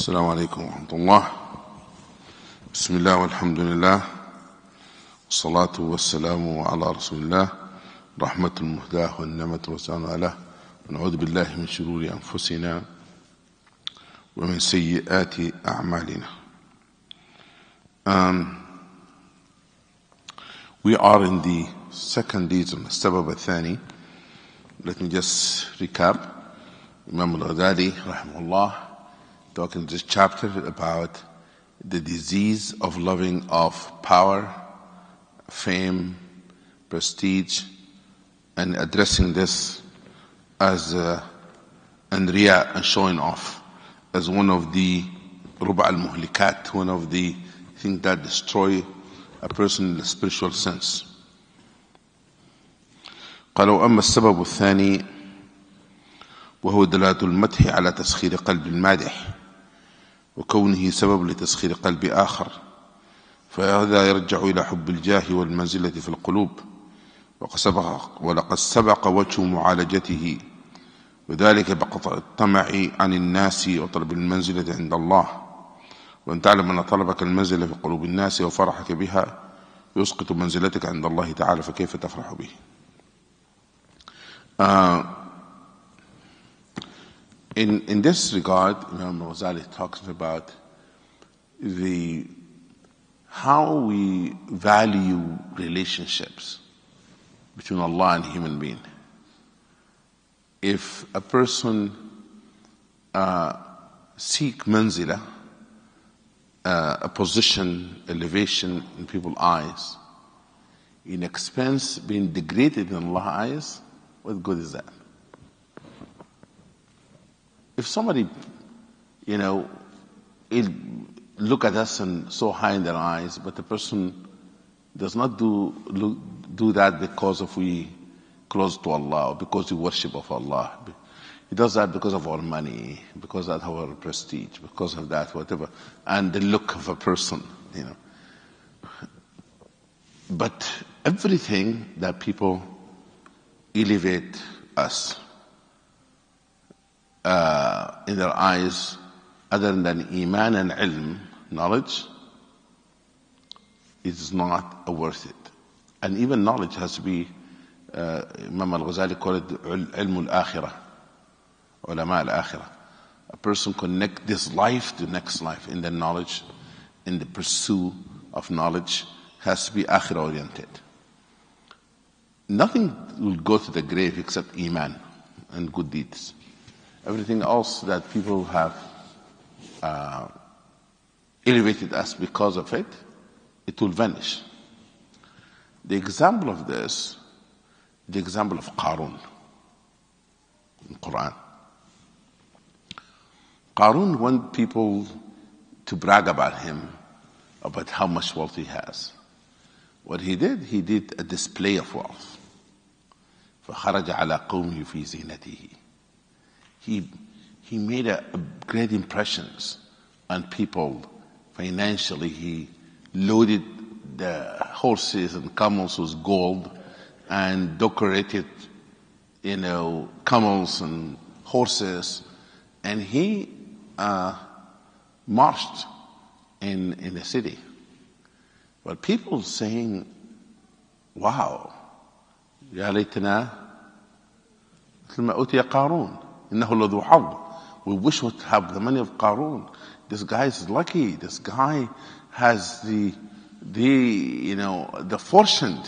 السلام عليكم ورحمة الله. بسم الله والحمد لله والصلاة والسلام على رسول الله رحمة المهداة والنعمة والسلام عليه. ونعوذ بالله من شرور أنفسنا ومن سيئات أعمالنا. We are in the second days of السبب الثاني. Let me just recap. Imam al-Ghazali rahimahullah talking in this chapter about the disease of loving of power, fame, prestige, and addressing this as and riya and showing off as one of the ruba al-muhlikat, one of the things that destroy a person in the spiritual sense. قالوا أما السبب الثاني وهو دلالة المدح على تسخير قلب المادح وكونه سبب لتسخير قلب آخر، فهذا يرجع إلى حب الجاه والمنزلة في القلوب، ولقد سبق وجه معالجته، وذلك بقطع الطمع عن الناس وطلب المنزلة عند الله. وأن تعلم أن طلبك المنزلة في قلوب الناس وفرحك بها يسقط منزلتك عند الله تعالى، فكيف تفرح به؟ In this regard, Imam al-Ghazali talks about how we value relationships between Allah and human being. If a person seek manzila, a position, elevation in people's eyes, in expense being degraded in Allah's eyes, what good is that? If somebody, look at us and so high in their eyes, but the person does not do that because of we close to Allah, or because we worship of Allah. He does that because of our money, because of our prestige, because of that, whatever, and the look of a person, But everything that people elevate us in their eyes, other than iman and ilm, knowledge, is not worth it. And even knowledge has to be, Imam al-Ghazali called it ilm al-akhirah, ulama al-akhirah. A person connect this life to next life in the knowledge, in the pursuit of knowledge, has to be akhirah oriented. Nothing will go to the grave except iman and good deeds. Everything else that people have elevated us because of it, it will vanish. The example of this, the example of Qarun in Quran. Qarun want people to brag about him, about how much wealth he has. What he did a display of wealth. فَخَرَجَ عَلَى قَوْمِهِ فِي زِينَتِهِ. He made a great impressions on people financially. He loaded the horses and camels with gold and decorated, camels and horses. And he marched in the city. But people saying, wow, يا ليتنا مثل ما أوتي قارون إنه لذو حظ. We wish we would have the money of Qarun. This guy is lucky. This guy has the fortune.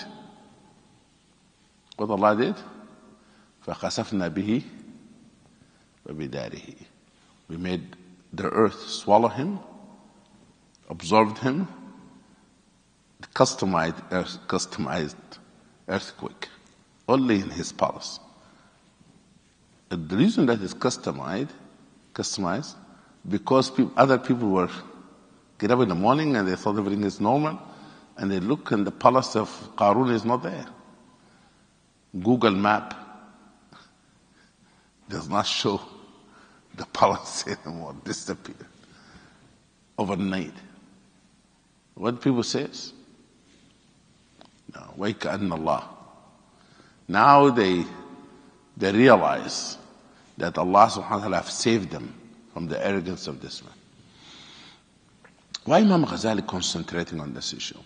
What Allah did? فَخَسَفْنَا بِهِ وَبِدَارِهِ. We made the earth swallow him, absorbed him, customized earthquake, only in his palace. The reason that is customized, because other people were get up in the morning and they thought everything is normal, and they look and the palace of Qarun is not there. Google map does not show the palace anymore, disappeared overnight. What people says? No, وَيْكَأَنَّ اللَّهِ. Now they realize that Allah subhanahu wa ta'ala have saved them from the arrogance of this man. Why Imam Ghazali concentrating on this issue?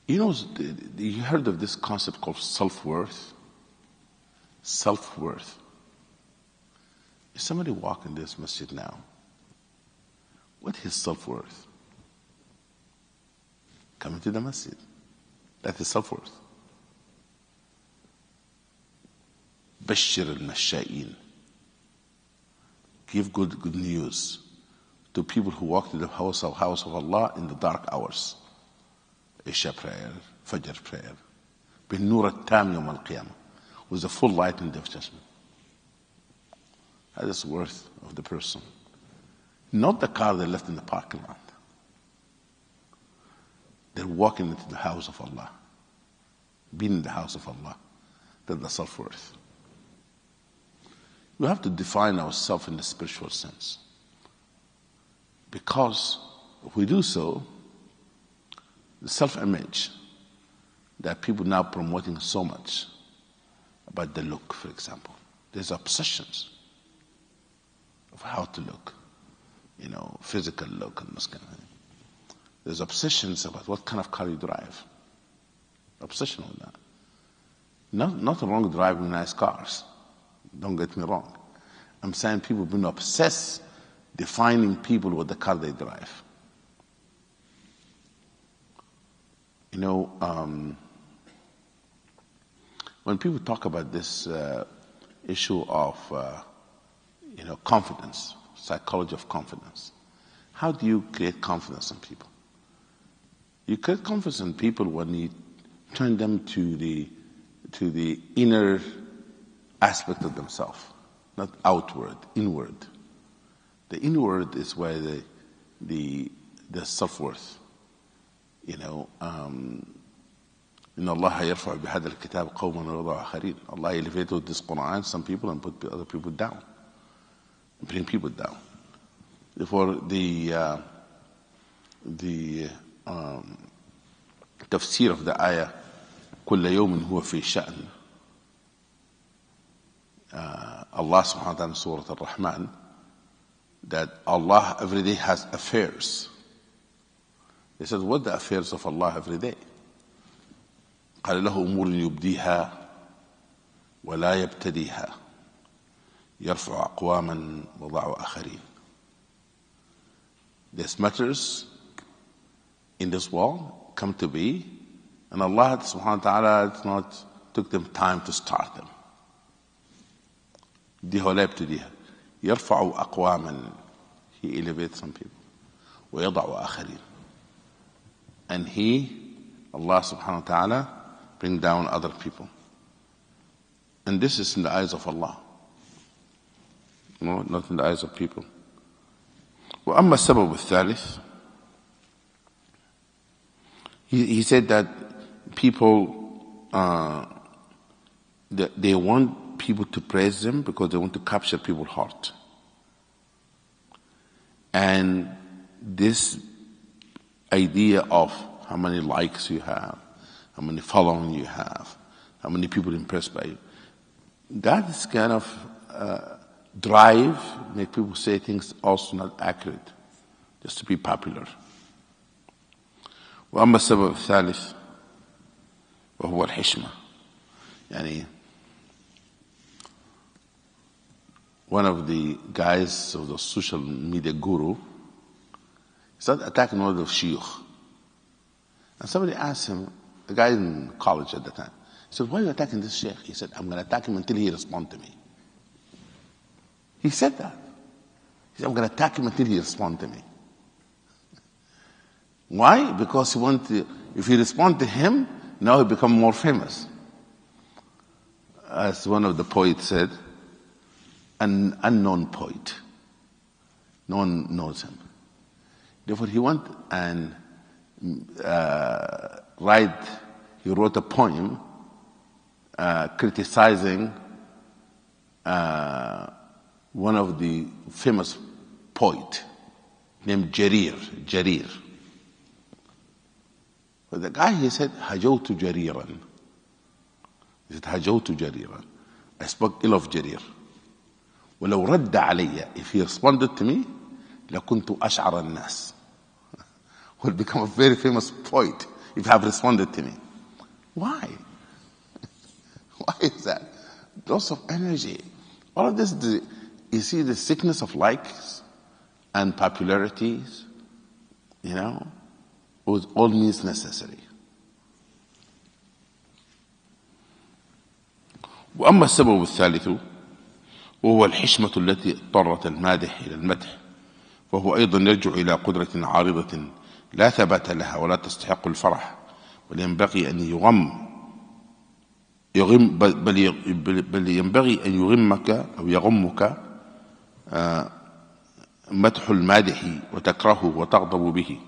You know, you heard of this concept called self-worth? Self-worth. If somebody walk in this masjid now, what is self-worth? Coming to the masjid. That is self-worth. Bashir al-Masha'in. Give good news to people who walk to the house of Allah in the dark hours. Isha prayer, Fajr prayer. Bin-nur al-tam yawm al-qiyamah. With the full light in the judgment. That is worth of the person. Not the car they left in the parking lot. They're walking into the house of Allah. Being in the house of Allah. That's the self-worth. We have to define ourselves in the spiritual sense. Because if we do so, the self-image that people now promoting so much about the look, for example. There's obsessions of how to look, you know, physical look and this kind of thing. There's obsessions about what kind of car you drive. Obsession with that. Nothing wrong with driving nice cars. Don't get me wrong. I'm saying people have been obsessed defining people with the car they drive. You know, when people talk about this issue of, you know, confidence, psychology of confidence, how do you create confidence in people? You create confidence in people when you turn them to the inner aspect of themselves, not outward, inward. The inward is where the self-worth. You know, إن الله يرفع بهذا الكتاب قوما ويضع آخرين. Allah elevated with this Quran some people and put other people down, and bring people down. Therefore, the tafsir of the ayah كل يوم هو في شأن. Allah subhanahu wa ta'ala in Surah Al-Rahman, that Allah every day has affairs. They said, what are the affairs of Allah every day? قال له أمور يبديها ولا يبتديها يرفع أقواما وضع آخرين. These matters in this world come to be, and Allah subhanahu wa ta'ala has not took them time to start them. يبديها ولا يبتديها يرفع أقواما. He elevates some people. ويضع آخرين. And He, Allah subhanahu wa ta'ala, bring down other people. And this is in the eyes of Allah. No, not in the eyes of people. وأما السبب الثالث, he said that people, they want people to praise them because they want to capture people's heart. And this idea of how many likes you have, how many following you have, how many people impressed by you, that is kind of drive, make people say things also not accurate, just to be popular. وأما السبب الثالث وهو الحشمة. يعني one of the guys of the social media guru started attacking one of the shuyukh. And somebody asked him, the guy in college at the time, he said, why are you attacking this sheikh? He said, I'm going to attack him until he responds to me. He said that. He said, I'm going to attack him until he responds to me. Why? Because he wants to, if he responds to him, now he becomes more famous. As one of the poets said, an unknown poet. No one knows him. Therefore, he went and he wrote a poem criticizing one of the famous poet named Jarir. But the guy, he said, هجوت جريرا. He said, هجوت جريرا. I spoke ill of Jarir. ولو رد علي, if he responded to me, لَكُنْتُ أَشْعَرَ النَّاسِ. Will become a very famous poet if you have responded to me. Why? Why is that? Loss of energy. All of this, you see the sickness of likes and popularities, with all means necessary. وأما السبب الثالث وهو الحشمة التي اضطرت المادح إلى المدح، فهو أيضا يرجع إلى قدرة عارضة لا ثبات لها ولا تستحق الفرح، بل ينبغي أن بل ينبغي أن يغمك أو يغمك مدح المادح وتكرهه وتغضب به،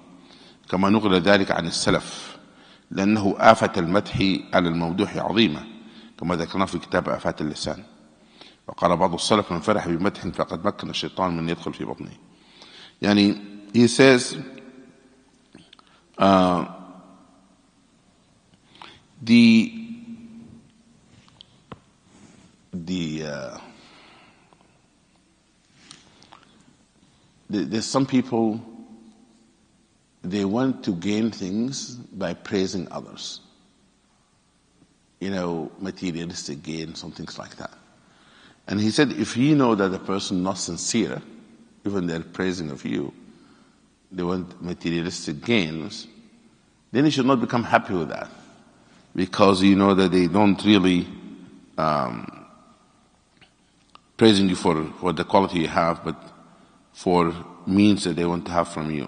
كما نقل ذلك عن السلف، لأنه آفة المدح على الممدوح عظيمة، كما ذكرنا في كتاب آفات اللسان. وقال بعض السلف: من فرح بمدح فقد مكن الشيطان من يدخل في بطنه. He says there's some people, they want to gain things by praising others. Materialistic gain, some things like that. And he said, if you know that the person not sincere, even they're praising of you, they want materialistic gains, then you should not become happy with that, because you know that they don't really praising you for the quality you have, but for means that they want to have from you.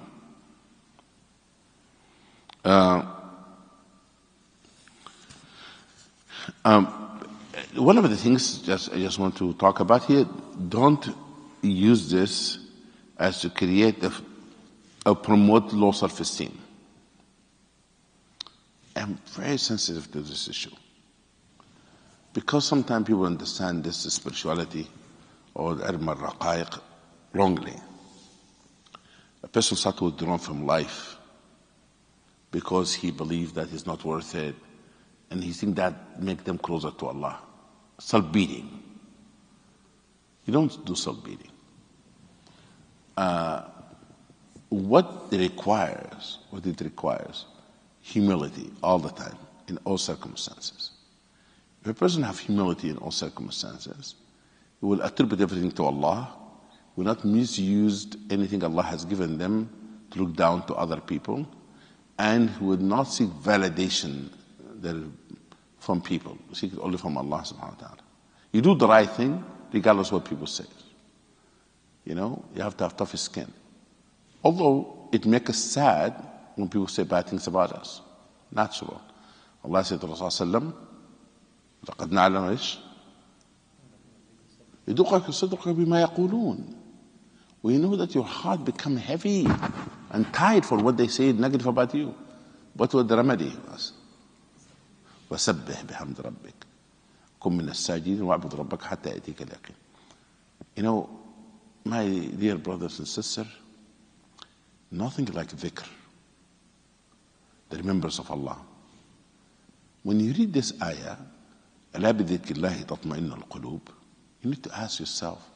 One of the things I just want to talk about here, don't use this as to create or promote low self-esteem. I'm very sensitive to this issue, because sometimes people understand this spirituality or the ilm al-raqaiq wrongly. A person starts to withdraw from life because he believes that he's not worth it, and he thinks that makes them closer to Allah. Self-beating. You don't do self-beating. What it requires, humility all the time, in all circumstances. If a person has humility in all circumstances, he will attribute everything to Allah, will not misuse anything Allah has given them to look down to other people, and he will not seek validation from people. Seek it only from Allah subhanahu wa ta'ala. You do the right thing regardless of what people say. You have to have tough skin. Although it makes us sad when people say bad things about us. Natural. Allah said to Rasulullah, لَقَدْ نَعْلَمَ إيش يَدُقَكَ صَدْرُكَ بِمَا يَقُولُونَ. We know that your heart become heavy and tired for what they say negative about you. What was the remedy? وَسَبِّحْ بِحَمْدِ رَبِّكَ كُن مِّنَ السَّاجِدِينَ وَاعْبُدْ رَبَّكَ حَتَّى يَأْتِيكَ الْيَقِينُ. My dear brothers and sisters, nothing like dhikr, the remembrance of Allah. When you read this ayah, أَلَا بِذِكْرِ اللَّهِ تَطْمَئِنُّ الْقُلُوبِ, you need to ask yourself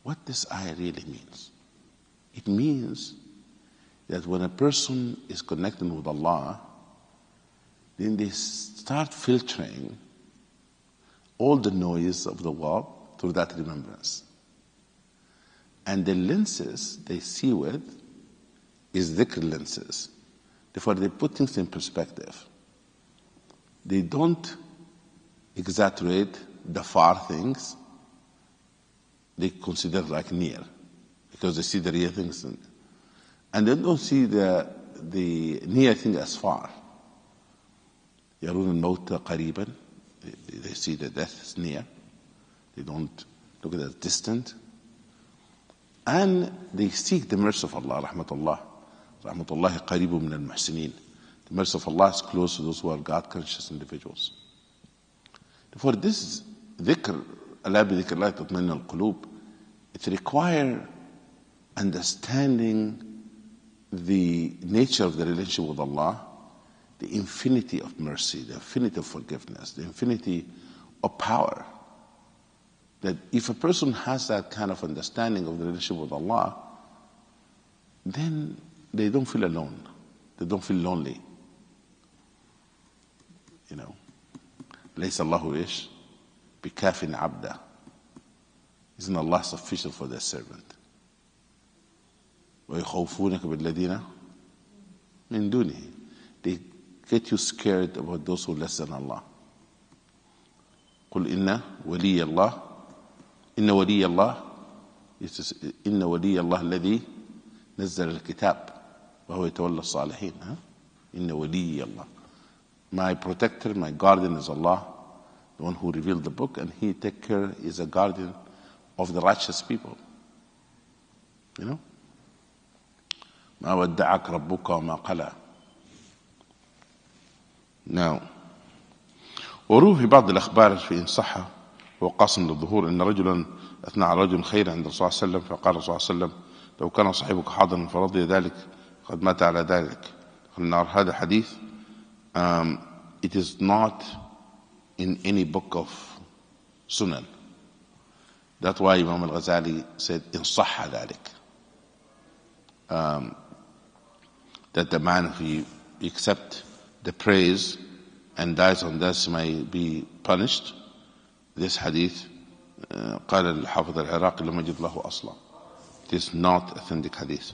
what this ayah really means. It means that when a person is connected with Allah, then they start filtering all the noise of the world through that remembrance. And the lenses they see with is dhikr lenses. Therefore, they put things in perspective. They don't exaggerate the far things. They consider like near, because they see the real things. And they don't see the near thing as far. يرون الموت قريبا. They see the death is near. They don't look at it as distant. And they seek the mercy of Allah, rahmatullah. Rahmatullah qaribu min al-muhsinin. The mercy of Allah is close to those who are God-conscious individuals. Therefore, this dhikr, أَلَا بِذِكْرِ اللَّهِ تَطْمَئِنُّ الْقُلُوبِ, it requires understanding the nature of the relationship with Allah, the infinity of mercy, the infinity of forgiveness, the infinity of power. That if a person has that kind of understanding of the relationship with Allah, then they don't feel alone. They don't feel lonely. ليس الله إيش بكاف عبده. Isn't Allah sufficient for their servant? ويخوفونك بالذين من دونه. They get you scared about those who less than Allah. قل إن ولي الله إن ولي الله إن ولي الله الذي نزل الكتاب وهو يتولى الصالحين. إن ولي الله. My protector, my guardian is Allah, the one who revealed the book, and He take care, is a guardian of the righteous people. ما ودعك ربك وما قلى. Now, وروي في بعض الأخبار في إن صح هو قاسم للظهور أن رجلا أثنى على رجل خير عند الرسول صلى الله عليه وسلم، فقال الرسول صلى الله عليه وسلم لو كان صاحبك حاضرا فرضي ذلك قد مات على ذلك. هذا حديث it is not in any book of Sunan. That's why Imam al-Ghazali said إن صح ذلك, that the man, if he accept the praise and dies on this, may be punished. This hadith قال الحافظ العراقي لم يجد له أصلا. It is not authentic hadith.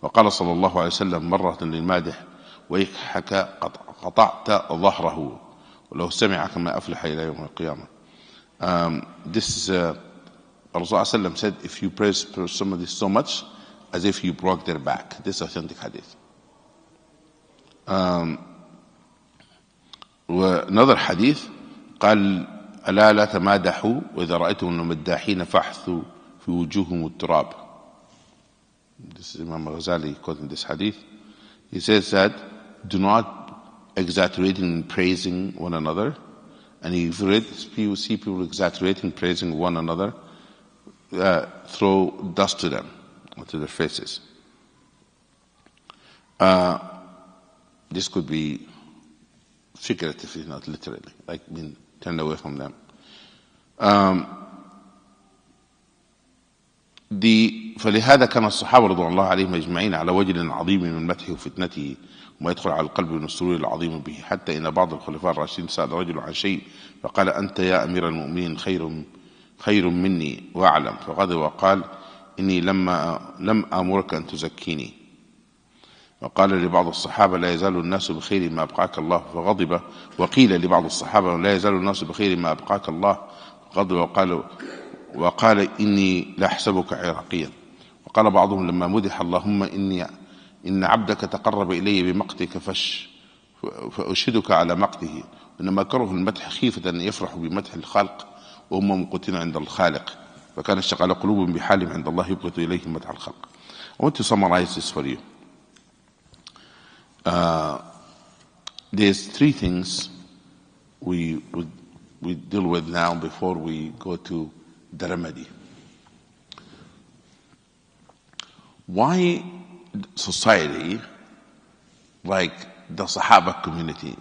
وقال صلى الله عليه وسلم مرة للمادح ويحك قطعت ظهره ولو سمع كما أفلح إلى يوم القيامة. This is Rasul ﷺ said, if you praise somebody so much as if you broke their back. This is authentic hadith. Another hadith قال ألا لا تمادحوا وإذا رأيتم المداحين فاحثوا في وجوههم التراب. This is Imam al-Ghazali quoting this hadith. He says that do not exaggerate in praising one another, and if you see people exaggerating praising one another, throw dust to them, to their faces. This could be figuratively, not literally, like being turned away from them. فلهذا كان الصحابة رضي الله عليهم أجمعين على وجل عظيم من مدحه وفتنته وما يدخل على القلب من السرور العظيم به، حتى إن بعض الخلفاء الراشدين سأل رجل عن شيء فقال أنت يا أمير المؤمنين خير مني وأعلم، فغضب وقال إني لم أمرك أن تزكيني. وقال لبعض الصحابة لا يزال الناس بخير ما أبقاك الله فغضب، وقيل لبعض الصحابة لا يزال الناس بخير ما أبقاك الله فغضب وقال إني لأحسبك عراقيا. وقال بعضهم لما مدح اللهم إن عبدك تقرب إلي بمقتك فأشهدك على مقته، إنما كره المدح خيفة أن يفرح بمدح الخلق وهم مقتين عند الخالق، فكان اشتغل قلوبهم بحالهم عند الله يبغض إليهم مدح الخلق. I want to summarize this for you. There's three things we deal with now before we go to the remedy. Why society, like the Sahaba community,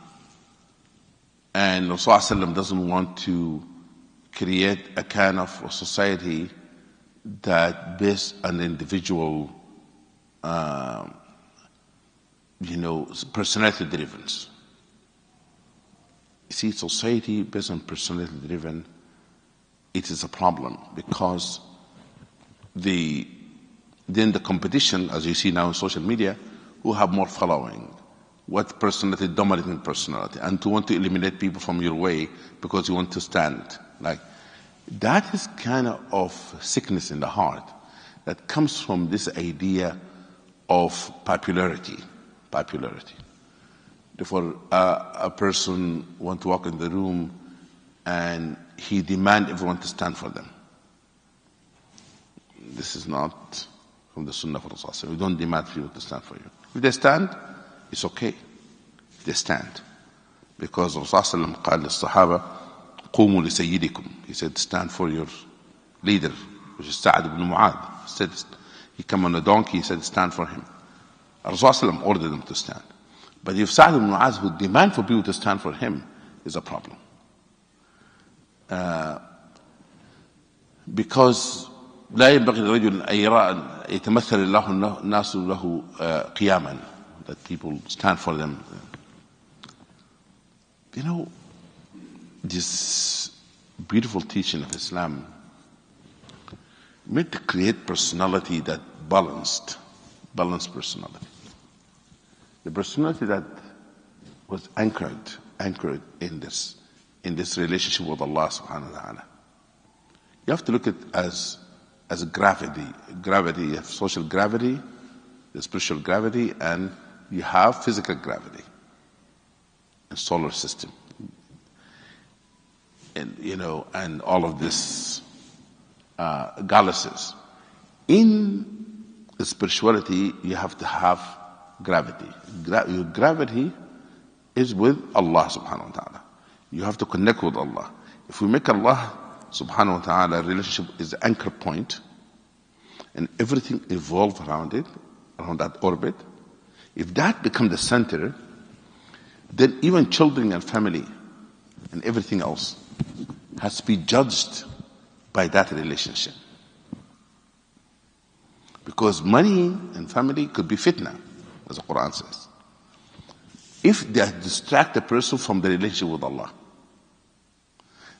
and Rasulullah doesn't want to create a kind of a society that based on individual personality driven. You see, society based on personality driven, it is a problem, because then the competition, as you see now in social media, who have more following, what personality, dominating personality, and to want to eliminate people from your way because you want to stand. Like, that is kind of sickness in the heart that comes from this idea of popularity. Therefore, a person want to walk in the room and he demand everyone to stand for them. This is not from the Sunnah of Rasulullah. We don't demand people to stand for you. If they stand, it's okay. If they stand. Because Rasulullah قال للصحابة قوموا لسيدكم. He said, stand for your leader, which is Sa'ad ibn Mu'adh. He said, he came on a donkey, he said, stand for him. Rasulullah ordered them to stand. But if Sa'ad ibn Mu'adh would demand for people to stand for him, is a problem. Because لا ينبغي لرجل أن يرى يتمثل الله الناس له قياما, that people stand for them. You know, this beautiful teaching of Islam meant to create personality that balanced personality. The personality that was anchored in this relationship with Allah subhanahu wa ta'ala. You have to look at it as a gravity. Gravity, you have social gravity, the spiritual gravity, and you have physical gravity and solar system. And, you know, and all of this galaxies. In spirituality, you have to have gravity. Your gravity is with Allah subhanahu wa ta'ala. You have to connect with Allah. If we make Allah subhanahu wa ta'ala relationship is the anchor point, and everything evolves around it, around that orbit, if that becomes the center, then even children and family and everything else has to be judged by that relationship. Because money and family could be fitna, as the Quran says, if they distract the person from the relationship with Allah.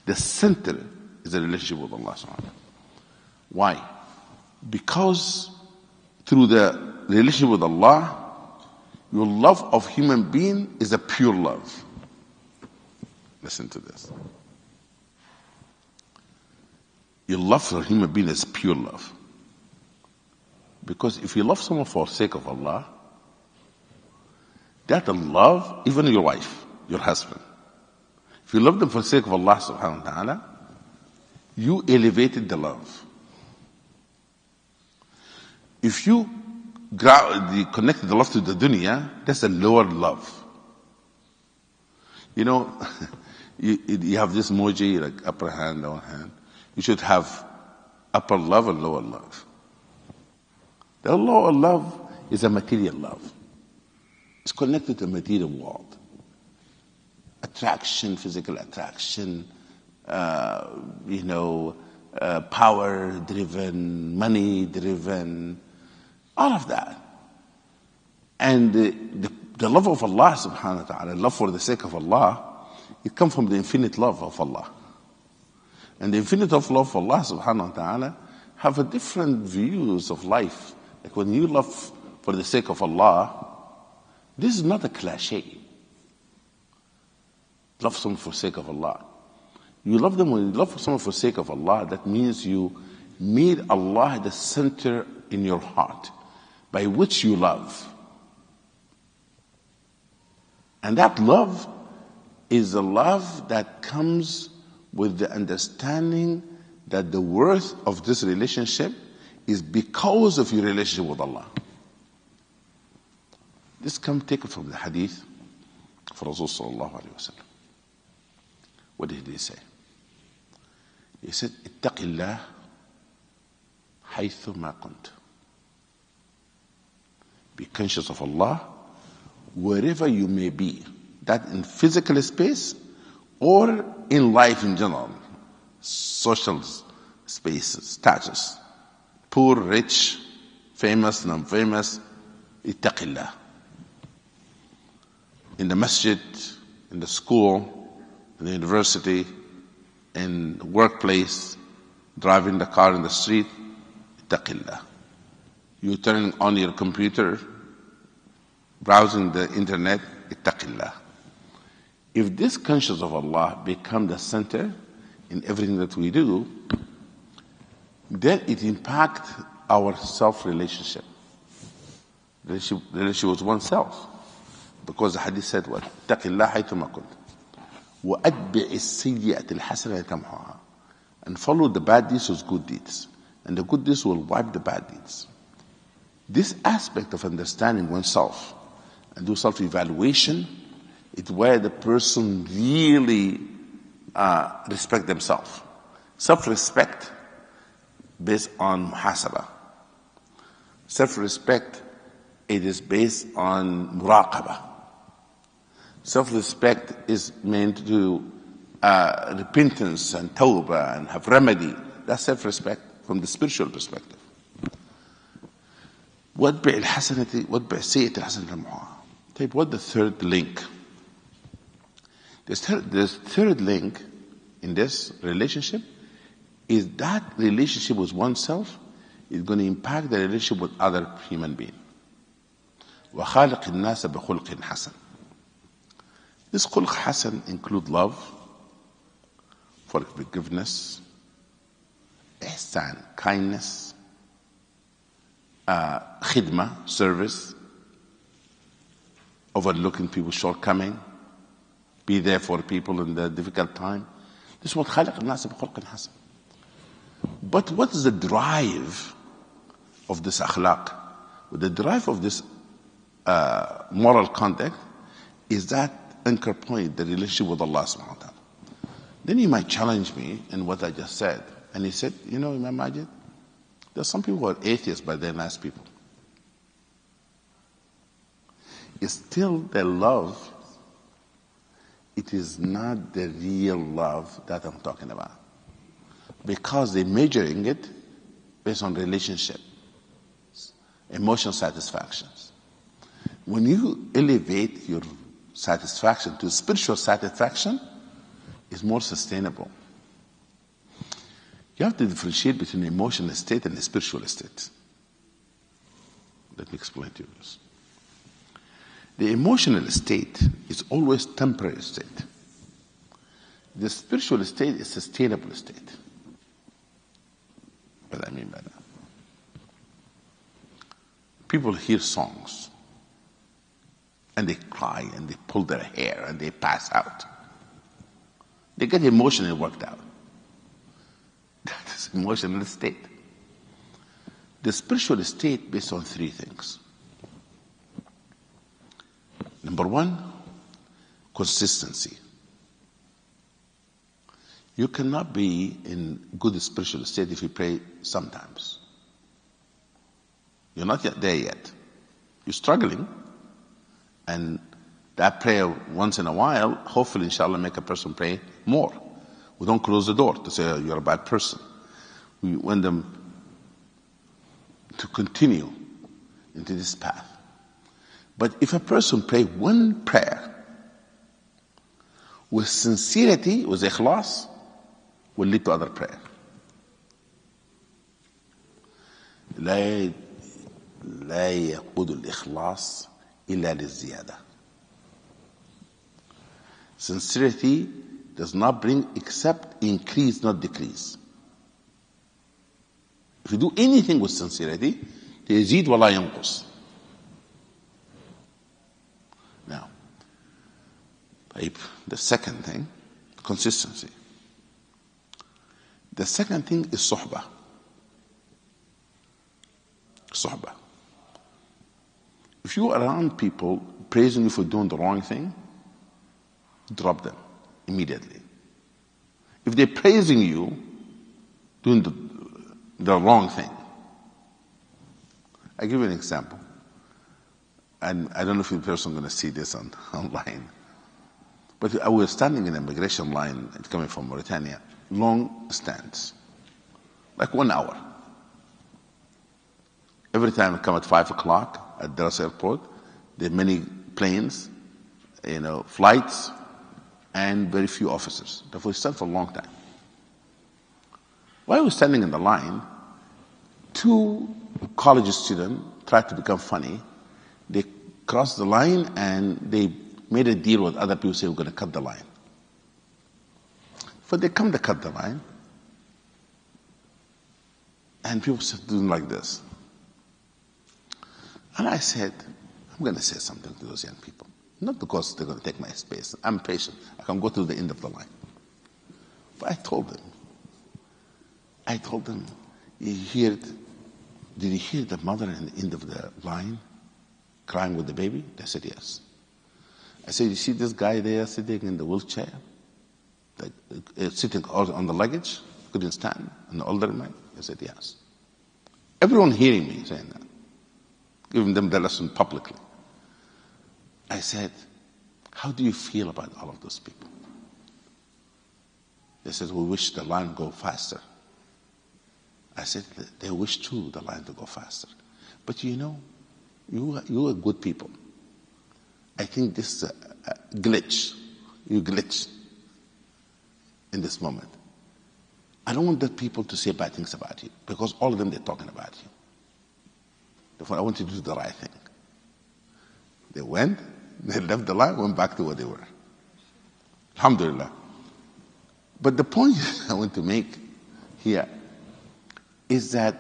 The center is the relationship with Allah subhanahu wa ta'ala. Why? Because through the relationship with Allah, your love of human being is a pure love. Listen to this. Your love for a human being is pure love. Because if you love someone for the sake of Allah, that love, even your wife, your husband, if you love them for the sake of Allah subhanahu wa ta'ala, you elevated the love. If you connected the love to the dunya, that's a lower love. You know, you have this emoji, like upper hand, lower hand. You should have upper love and lower love. The lower love is a material love. It's connected to the material world. Attraction, physical attraction, power-driven, money-driven, all of that. And the love of Allah subhanahu wa ta'ala, love for the sake of Allah, it comes from the infinite love of Allah. And the infinite of love for Allah subhanahu wa ta'ala have a different views of life. Like when you love for the sake of Allah, this is not a cliche. Love someone for the sake of Allah. You love them when you love someone for the sake of Allah, that means you made Allah the center in your heart by which you love. And that love is a love that comes with the understanding that the worth of this relationship is because of your relationship with Allah. This comes taken from the hadith of Rasul sallallahu alayhi wa sallam. What did he say? He said, اتق الله حيث ما كنت. Be conscious of Allah wherever you may be. That in physical space or in life in general. Social spaces, status. Poor, rich, famous, non-famous. اتق الله. In the masjid, in the school, in the university, in the workplace, driving the car in the street, ittaqillah. You turning on your computer, browsing the internet, ittaqillah. If this conscience of Allah become the center in everything that we do, then it impacts our self-relationship. The relationship with oneself. Because the hadith said what? اتق الله حيثما كنت وأتبع السيئة الحسنة تمحوها. And follow the bad deeds with good deeds. And the good deeds will wipe the bad deeds. This aspect of understanding oneself and do self-evaluation is where the person really respect themselves. Self-respect based on muhasabah. Self-respect, it is based on muraqabah. Self-respect is meant to repentance and tawbah and have remedy. That's self-respect. from the spiritual perspective. وَاتْبِعِ الْحَسَنَةِ وَاتْبِعِ السَّيِّئَةَ الْحَسَنَةَ تَمْحُهَا. Tape, what the third link? The third link in this relationship is that relationship with oneself is going to impact the relationship with other human beings. وَخَالِقِ النَّاسَ بِخُلْقٍ حَسَنٍ. This khulq hasan include love, forgiveness, ihsan, kindness, khidmah, service, overlooking people's shortcoming, be there for people in the difficult time. This is what خَالِقِ النَّاسَ بِخُلْقٍ حَسَنٍ. But what is the drive of this akhlaq? The drive of this moral conduct is that anchor point, the relationship with Allah subhanahu wa ta'ala. Then he might challenge me in what I just said. And he said, you know, Imam Majid, there are some people who are atheists, but they're nice people. It's still their love. It is not the real love that I'm talking about. Because they're measuring it based on relationship, emotional satisfactions. When you elevate your satisfaction to spiritual satisfaction, it's more sustainable. You have to differentiate between the emotional state and the spiritual state. Let me explain to you this. The emotional state is always temporary state. The spiritual state is sustainable state. What do I mean by that? People hear songs and they cry and they pull their hair and they pass out. They get emotionally worked out. That is emotional state. The spiritual state based on three things. Number one, consistency. You cannot be in good spiritual state if you pray sometimes. You're not yet there yet. You're struggling. And that prayer once in a while, hopefully, inshallah, make a person pray more. We don't close the door to say, oh, you're a bad person. We want them to continue into this path. But if a person pray one prayer with sincerity, with ikhlas, will lead to other prayer. لا يقود الإخلاص إلا للزيادة. Sincerity does not bring except increase, not decrease. If you do anything with sincerity, يزيد ولا ينقص. Now, the second thing, consistency. The second thing is suhbah. Suhbah. If you are around people praising you for doing the wrong thing, drop them immediately. If they're praising you doing the wrong thing, I give you an example. And I don't know if the person is going to see this online. But I was standing in an immigration line coming from Mauritania, long stands, like 1 hour. Every time I come at 5 o'clock at Dallas Airport, there are many planes, flights, and very few officers. Therefore, we stand for a long time. While I was standing in the line, 2 college students tried to become funny. They crossed the line and they made a deal with other people, say we're going to cut the line. But they come to cut the line, and people started doing like this. And I said, I'm going to say something to those young people. Not because they're going to take my space. I'm patient. I can go to the end of the line. But I told them, did you hear the mother at the end of the line crying with the baby? They said, yes. I said, you see this guy there sitting in the wheelchair? Sitting on the luggage? Couldn't stand? An older man? I said, yes. Everyone hearing me saying that. Giving them the lesson publicly. I said, how do you feel about all of those people? They said, we wish the line would go faster. I said, they wish too the line to go faster. But you are good people. I think this is a glitch. You glitch in this moment. I don't want the people to say bad things about you because all of them, they're talking about you. Therefore, I want you to do the right thing. They went, they left the line, went back to where they were. Alhamdulillah. But the point I want to make here is that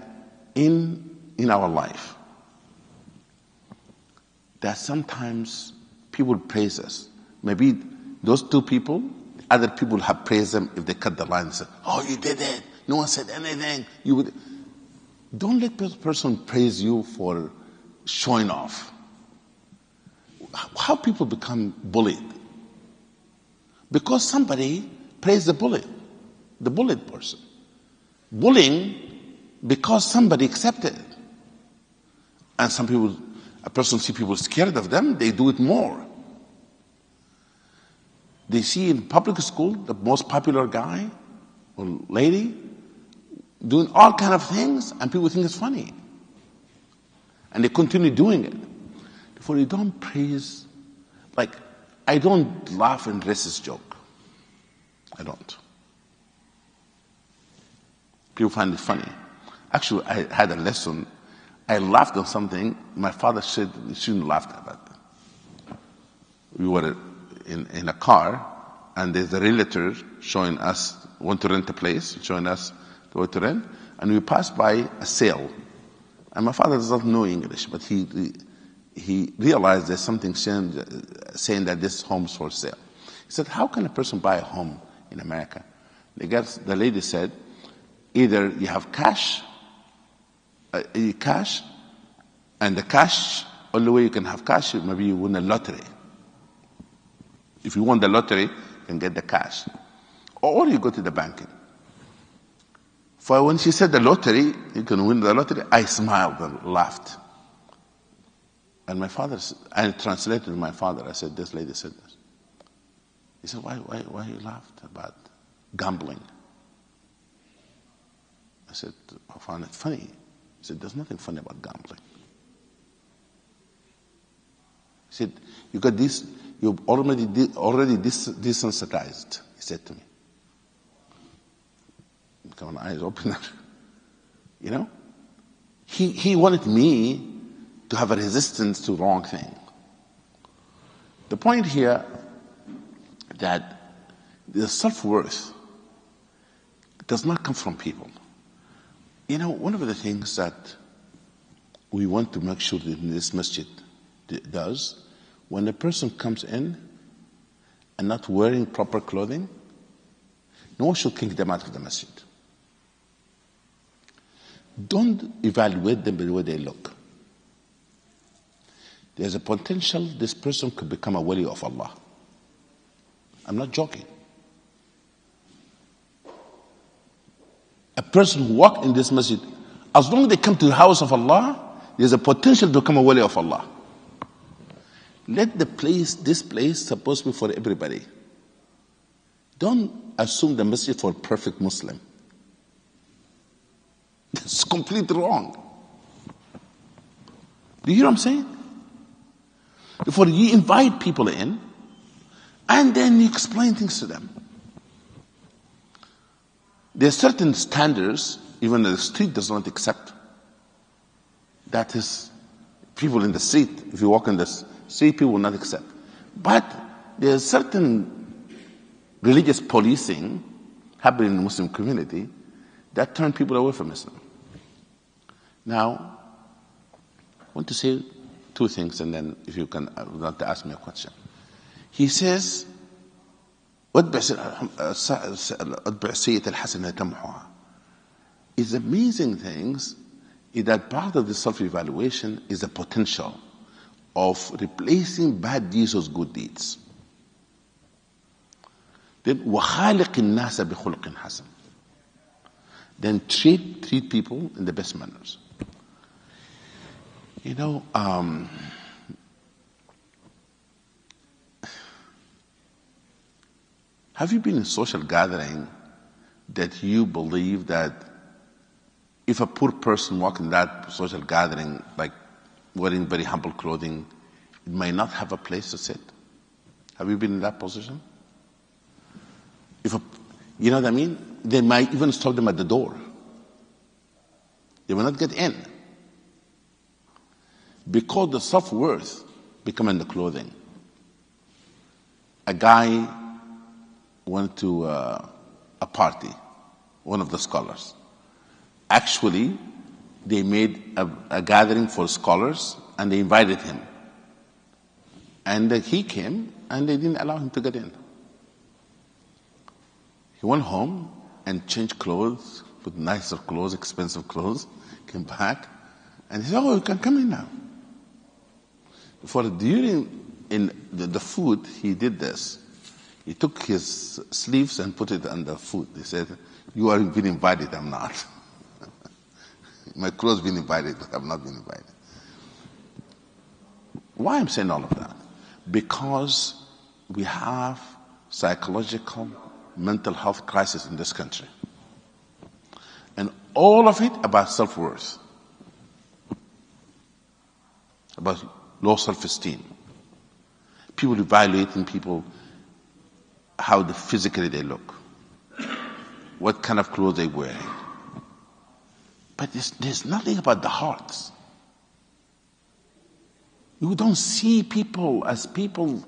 in our life, that sometimes people praise us. Maybe those two people, other people have praised them if they cut the line and said, oh, you did it. No one said anything. Don't let the person praise you for showing off. How people become bullied? Because somebody praised the bullied person. Bullying because somebody accepted it. And some people, a person see people scared of them, they do it more. They see in public school the most popular guy or lady doing all kind of things, and people think it's funny. And they continue doing it. Therefore, you don't praise, like, I don't laugh in racist joke. I don't. People find it funny. Actually, I had a lesson. I laughed on something. My father said you shouldn't laugh about that. We were in a car, and there's a realtor showing us, want to rent a place, showing us the way to rent, and we passed by a sale. And my father does not know English, but he realized there's something saying that this home's for sale. He said, how can a person buy a home in America? The lady said, either you have cash, and the cash, only way you can have cash, maybe you win a lottery. If you won the lottery, you can get the cash. Or you go to the bank. For when she said the lottery, you can win the lottery, I smiled and laughed. And my father, I translated to my father, I said, this lady said this. He said, why you laughed about gambling? I said, I found it funny. He said, there's nothing funny about gambling. He said, you got this, you're already desensitized, he said to me. Come on, eyes open. You know? He wanted me to have a resistance to wrong thing. The point here that the self-worth does not come from people. You know, one of the things that we want to make sure that this masjid does, when a person comes in and not wearing proper clothing, no one should kick them out of the masjid. Don't evaluate them by the way they look. There's a potential this person could become a wali of Allah. I'm not joking. A person who walks in this masjid, as long as they come to the house of Allah, there's a potential to become a wali of Allah. Let this place supposed to be for everybody. Don't assume the masjid for a perfect Muslim. That's completely wrong. Do you hear what I'm saying? Before you invite people in, and then you explain things to them. There are certain standards, even the street does not accept. That is, people in the street, if you walk in the street, people will not accept. But there are certain religious policing happening in the Muslim community that turn people away from Islam. Now, I want to say two things, and then if you can, I would like to ask me a question. He says, it's amazing things is that part of the self-evaluation is the potential of replacing bad deeds with good deeds. Then وَخَالِقِ النَّاسَ بِخُلُقٍ حَسَنٍ. Then treat people in the best manners. You know, have you been in a social gathering that you believe that If a poor person walks in that social gathering, like wearing very humble clothing, it might not have a place to sit. Have you been in that position? You know what I mean? They might even stop them at the door. They will not get in. Because the self-worth become in the clothing. A guy went to a party, one of the scholars. Actually, they made a gathering for scholars and they invited him. And he came and they didn't allow him to get in. He went home and changed clothes, put nicer clothes, expensive clothes, came back, and he said, "Oh, you can come in now." During the food, he did this. He took his sleeves and put it on the food. He said, "You are being invited, I'm not." My clothes been invited, but I've not been invited. Why I'm saying all of that? Because we have psychological, mental health crisis in this country. And all of it about self-worth. About low self-esteem. People evaluating people, how physically they look. What kind of clothes they're wearing. But there's nothing about the hearts. You don't see people as people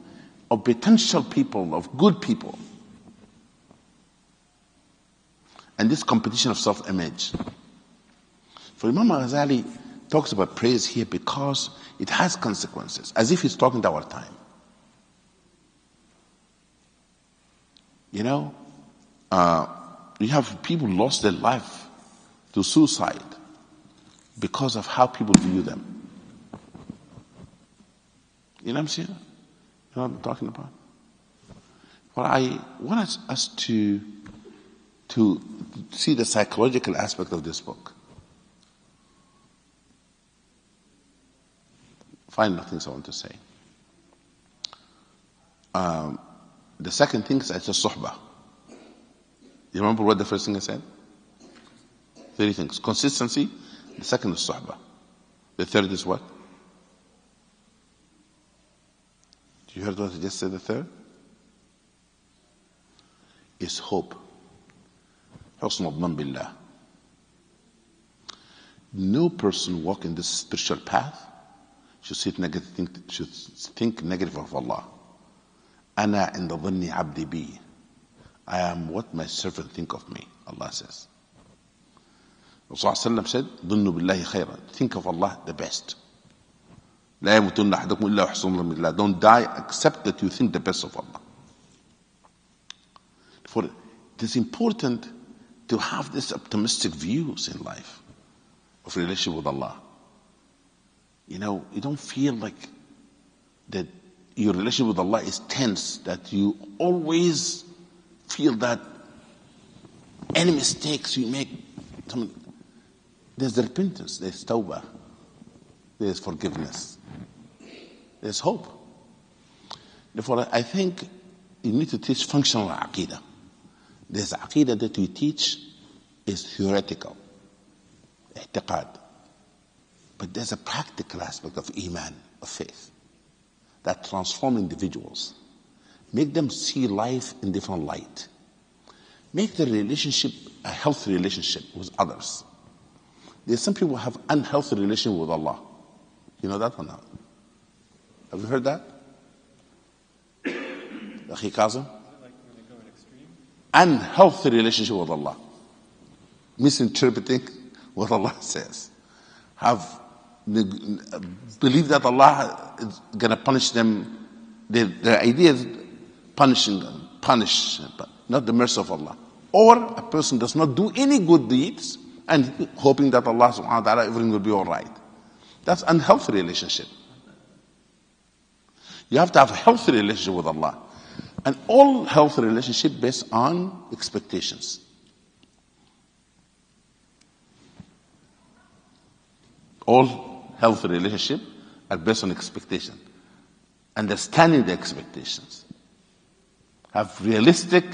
of potential people, of good people. And this competition of self-image. For Imam Ghazali talks about praise here because it has consequences, as if he's talking to our time. You know, you have people lost their life to suicide because of how people view them. You know what I'm saying? You know what I'm talking about? Well, I want us to see the psychological aspect of this book. Final things I want to say. The second thing is it's a suhbah. You remember what the first thing I said? 3 things. Consistency. The second is suhbah. The third is what? You heard what I just said? The third is hope. حسن الظن بالله. No person walking this spiritual path should think negative of Allah. أنا عند ظن عبدي بي. I am what my servant think of me, Allah says. Rasulullah said, ظنوا بالله خيرا. Think of Allah the best. لا يموتن أحدكم إلا وحسن ظن بالله. Don't die except that you think the best of Allah. For it is important to have this optimistic views in life of relationship with Allah. You know, you don't feel like that your relationship with Allah is tense, that you always feel that any mistakes you make, there's repentance, there's tawbah, there's forgiveness, there's hope. Therefore, I think you need to teach functional aqidah. There's aqidah that we teach is theoretical, i'tiqad. But there's a practical aspect of iman, of faith, that transform individuals. Make them see life in different light. Make the relationship a healthy relationship with others. There's some people who have unhealthy relationship with Allah. You know that or not? Have you heard that? Akhi Kazim? Unhealthy relationship with Allah. Misinterpreting what Allah says. Believe that Allah is going to punish them. Their idea is punishing them. Punish, not the mercy of Allah. Or a person does not do any good deeds and hoping that Allah subhanahu wa ta'ala everything will be all right. That's unhealthy relationship. You have to have a healthy relationship with Allah. And all healthy relationship based on expectations. All healthy relationship are based on expectation. Understanding the expectations. Have realistic,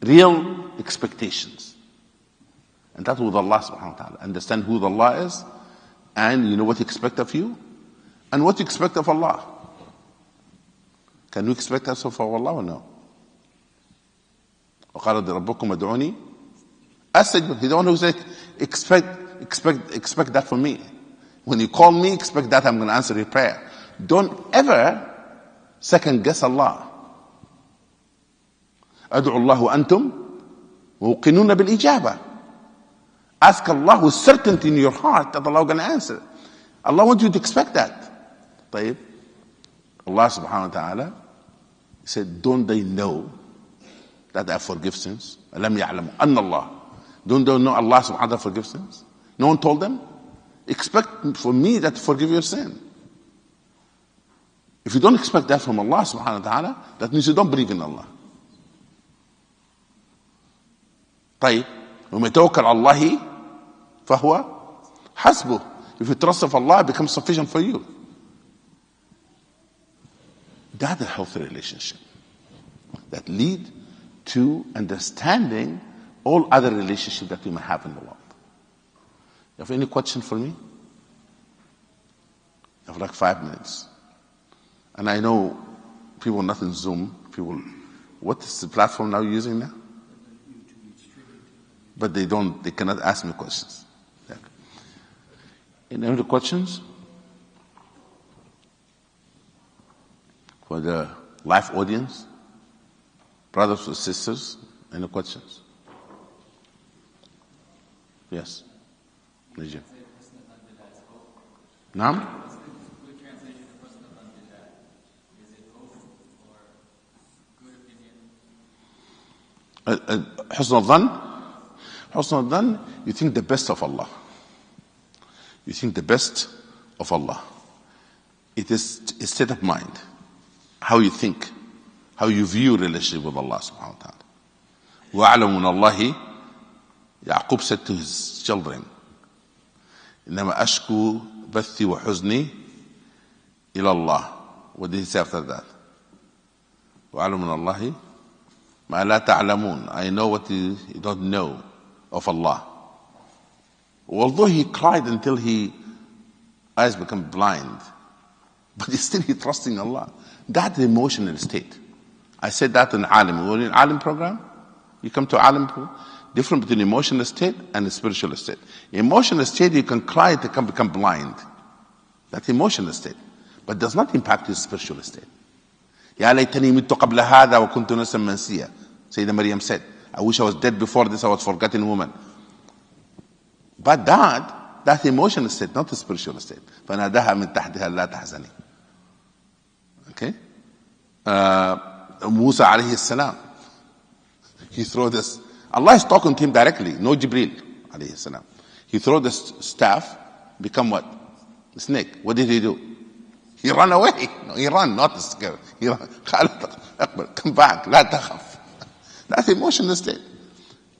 real expectations. And that's with Allah subhanahu wa ta'ala. Understand who the Allah is, and you know what He expects of you, and what you expect of Allah. Can you expect us of Allah or no? وَقَالَ رَبُّكُمْ أَدْعُونِي أَسْتَجِبْ. He's the one who said, expect that from me. When you call me, expect that I'm going to answer your prayer. Don't ever second guess Allah. أَدْعُوا اللَّهُ أَنْتُمْ مُوقِنُونَ بِالْإِجَابَةِ. Ask Allah with certainty in your heart that Allah is going to answer. Allah wants you to expect that. طيب. Allah subhanahu wa ta'ala said, don't they know that I forgive sins? أَلَمْ يَعْلَمُوا أَنَّ اللَّهِ. Don't they know Allah subhanahu wa ta'ala forgives sins? No one told them? Expect for me that to forgive your sin. If you don't expect that from Allah subhanahu wa ta'ala, that means you don't believe in Allah. طيب. وَمَن يَتَوَكَّلْ عَلَى اللَّهِ فَهُوَ حَسْبُهُ. If you trust of Allah, it becomes sufficient for you. That's a healthy relationship that lead to understanding all other relationships that we may have in the world. You have any question for me? You have like 5 minutes. And I know people not in Zoom, people, what is the platform now using now? But they cannot ask me questions. Any other questions? For the live audience, brothers or sisters, any questions? Yes. Najib. Naam? حسن الظن. حسن الظن, you think the best of Allah. You think the best of Allah. It is a state of mind. How you think, how you view relationship with Allah subhanahu wa ta'ala. وَأَعْلَمُ مِنَ اللَّهِ. Yaqub said to his children, إِنَّمَا أَشْكُو بَثِّي وَحُزْنِي إِلَى اللَّهِ. What did he say after that? وَأَعْلَمُ مِنَ اللَّهِ مَا لَا تَعْلَمُونَ. I know what you don't know of Allah. Although he cried until his eyes become blind, but still he trusting Allah. That's the emotional state. I said that in Alim. We're in Alim program. You come to Alim program. Difference between emotional state and the spiritual state. Emotional state, you can cry to become blind. That's emotional state. But does not impact your spiritual state. يا ليتني مت قبل هذا وكنت نسيا منسيا. Sayyidina Maryam said, I wish I was dead before this, I was forgotten woman. But that's emotional state, not the spiritual state. فناداها من تحتها لا تحزني. Okay? Musa alayhi salam. He threw this. Allah is talking to him directly, no Jibreel alayhi salam. He threw the staff, become what? A snake. What did he do? He ran away. No, he ran, not scared. He ran. Come back. لا تخف. That's emotional state.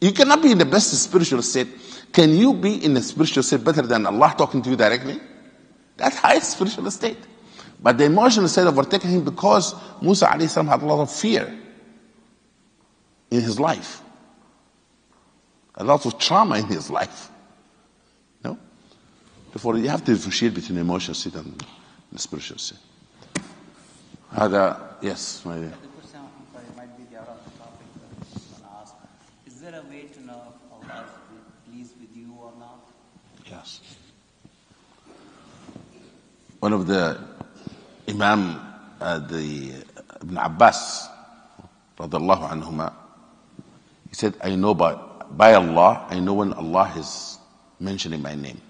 You cannot be in the best spiritual state. Can you be in a spiritual state better than Allah talking to you directly? That's highest spiritual state. But the emotional state overtaken him because Musa alayhi salam had a lot of fear in his life. A lot of trauma in his life. No? Therefore, you have to differentiate between the emotional state and the spiritual state. Yes, my dear. The question, it might be the other topic that I want to ask. Is there a way to know if Allah is pleased with you or not? Yes. One of the Imam, Ibn Abbas, radiallahu anhuma, he said, I know by Allah, I know when Allah is mentioning my name.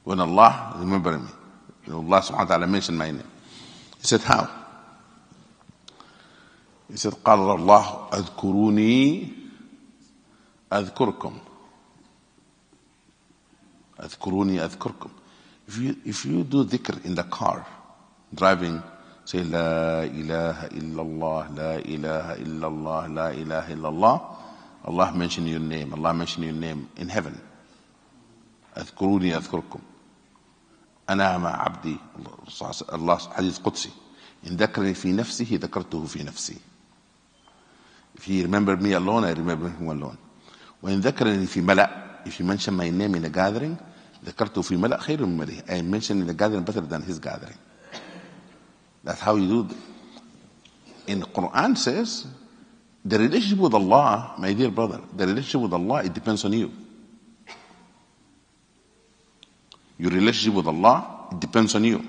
When Allah remembering me. You know, Allah subhanahu wa ta'ala mentioned my name. He said, how? He said, قال الله اذكروني أذكركم. اذكروني أذكركم. If you do dhikr in the car, driving, say, La ilaha illallah, La ilaha illallah, La ilaha illallah, Allah mention your name, Allah mention your name in heaven. اذكروني أذكركم. أنا مع عبدي. Allah, hadith Qudsi. إن ذكرني في نفسه ذكرته في نفسي. If he remembered me alone, I remember him alone. وإن ذكرني في ملأ, if you mention my name in a gathering, ذكرته في ملأ خير من ملئه. I mention in the gathering better than his gathering. That's how you do it. In the Quran says, the relationship with Allah, my dear brother, the relationship with Allah, it depends on you. Your relationship with Allah, it depends on you.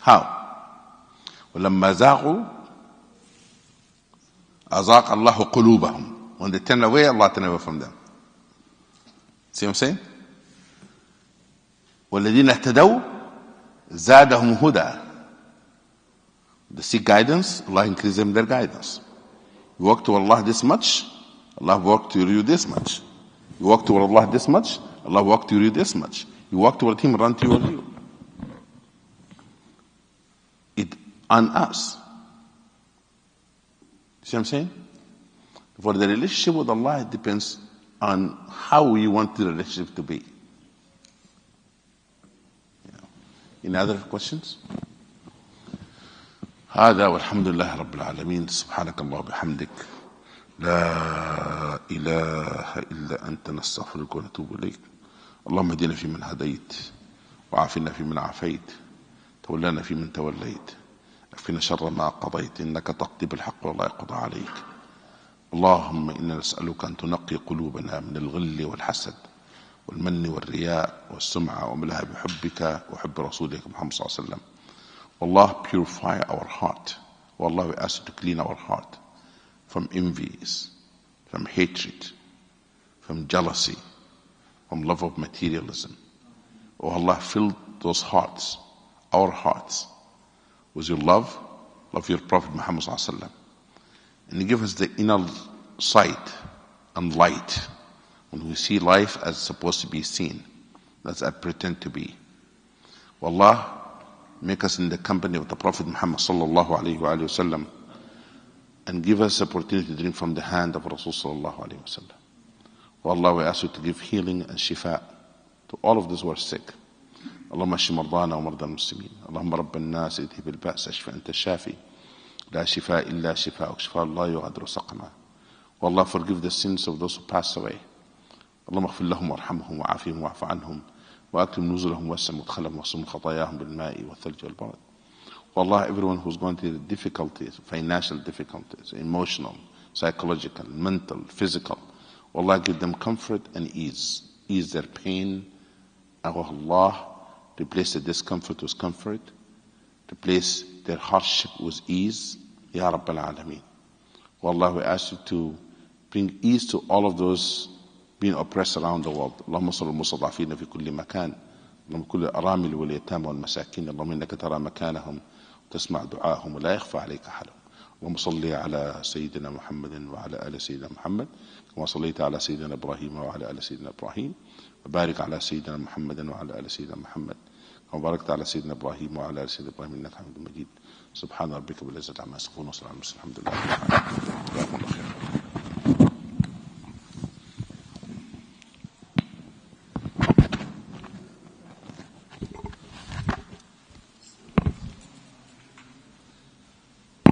How? وَلَمَّا زَاغُوا أَزَاقَ اللَّهُ قُلُوبَهُم. When they turn away, Allah turn away from them. See what I'm saying? وَالَّذِينَ اهْتَدَوْا زَادَهُمْ هُدًى. They seek guidance, Allah increases them their guidance. You walk to Allah this much, Allah walk to you this much. You walk toward Allah this much, Allah walk to you this much. You walk toward Him, run toward you. It on us. See what I'm saying? For the relationship with Allah, it depends on how we want the relationship to be. Any other questions? هذا والحمد لله رب العالمين. سبحانك الله وبحمدك لا إله إلا أنت نستغفرك ونتوب إليك. اللهم اهدنا فيمن هديت وعافنا فيمن عافيت تولانا فيمن توليت اكفنا شر ما قضيت إنك تقضي بالحق ولا يقضى عليك. اللهم إنا نسألك أن تنقي قلوبنا من الغل والحسد والمن والرياء والسمعة وملها بحبك وحب رسولك محمد صلى الله عليه وسلم. Allah, purify our heart. Oh Allah, we ask you to clean our heart from envies, from hatred, from jealousy, from love of materialism. Oh Allah, fill those hearts, our hearts, with your love your Prophet Muhammad sallallahu alaihi wasallam, and give us the inner sight and light when we see life as it's supposed to be seen, as I pretend to be. Oh Allah, make us in the company of the Prophet Muhammad sallallahu alaihi wasallam, and give us opportunity to drink from the hand of Rasul sallallahu alaihi wasallam. Oh Allah, we ask you to give healing and shifa to all of those who are sick. اللهم اشف مرضانا ومرضى المسلمين. اللهم رب الناس اذهب البأس اشف أنت الشافي لا شفاء إلا شفاءك شفاء لا يغادر سقما. Oh Allah, forgive the sins of those who passed away. اللهم اغفر لهم وارحمهم وعافهم واعف عنهم وأكرم نزلهم واسع مدخلهم واغسلهم خطاياهم بالماء والثلج والبرد. Oh Allah, everyone who's going through difficulties, financial difficulties, emotional, psychological, mental, physical, oh Allah, give them comfort and ease their pain. Oh Allah, replace the discomfort with comfort, replace their hardship with ease. Ya Rabbal Alameen. Oh Allah, we ask you to bring ease to all of those being oppressed around the world. اللهم صل المستضعفين في كل مكان. اللهم كل الأرامل واليتامى والمساكين. اللهم إنك ترى مكانهم وتسمع دعاءهم ولا يخفى عليك حالهم. اللهم صل على سيدنا محمد وعلى آل سيدنا محمد كما صليت على سيدنا إبراهيم وعلى آل سيدنا إبراهيم. وبارك على سيدنا محمد وعلى آل سيدنا محمد كما باركت على سيدنا إبراهيم وعلى آل سيدنا إبراهيم إنك حميد مجيد. سبحان ربك بالعزة عما يصفون وسلام على المرسلين الحمد لله. جزاكم الله خيرا.